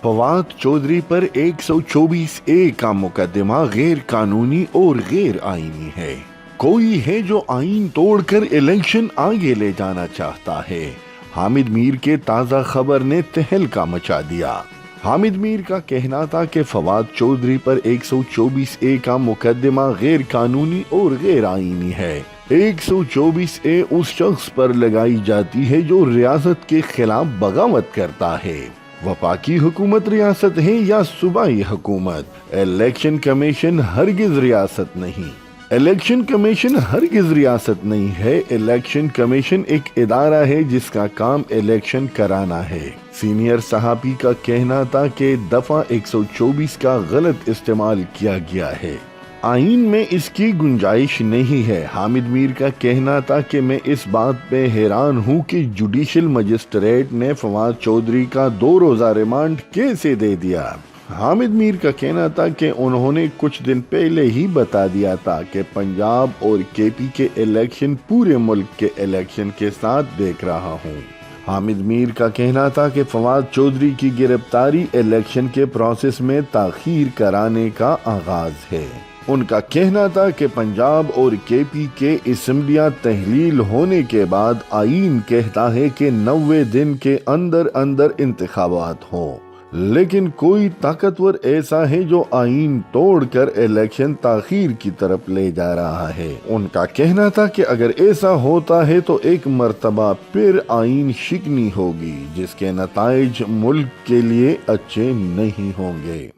फवाद चौधरी पर 124A का मुकदमा गैर कानूनी और गैर आईनी है। कोई है जो आईन तोड़कर इलेक्शन आगे ले जाना चाहता है। हामिद मीर के ताज़ा खबर ने तहलका मचा दिया। हामिद मीर का कहना था कि फवाद चौधरी पर 124A का मुकदमा गैर कानूनी और गैर आईनी है। 124A उस शख्स पर लगाई जाती है जो रियासत के खिलाफ बगावत करता है। वफाकी हुकूमत रियासत है या सूबाई हुकूमत, इलेक्शन कमीशन हरगिज रियासत नहीं। इलेक्शन कमीशन हरगिज रियासत नहीं है। इलेक्शन कमीशन एक इदारा है जिसका काम इलेक्शन कराना है। सीनियर सहाबी का कहना था कि दफा 124 का गलत इस्तेमाल किया गया है। आईन में इसकी गुंजाइश नहीं है। हामिद मीर का कहना था कि मैं इस बात पे हैरान हूँ कि जुडिशल मजिस्ट्रेट ने फवाद चौधरी का 2 रोजा रिमांड कैसे दे दिया। हामिद मीर का कहना था कि उन्होंने कुछ दिन पहले ही बता दिया था कि पंजाब और केपी के इलेक्शन पूरे मुल्क के इलेक्शन के साथ देख रहा हूँ। हामिद मीर का कहना था कि फवाद चौधरी की गिरफ्तारी इलेक्शन के प्रोसेस में ताखीर कराने का आगाज है। उनका कहना था कि पंजाब और केपी के असम्बलियां तहलील होने के बाद आईन कहता है कि 90 दिन के अंदर अंदर इंतखाबात हों, लेकिन कोई ताकतवर ऐसा है जो आईन तोड़कर इलेक्शन ताखीर की तरफ ले जा रहा है। उनका कहना था कि अगर ऐसा होता है तो एक मर्तबा फिर आईन शिकनी होगी जिसके नताइज मुल्क के लिए अच्छे नहीं होंगे।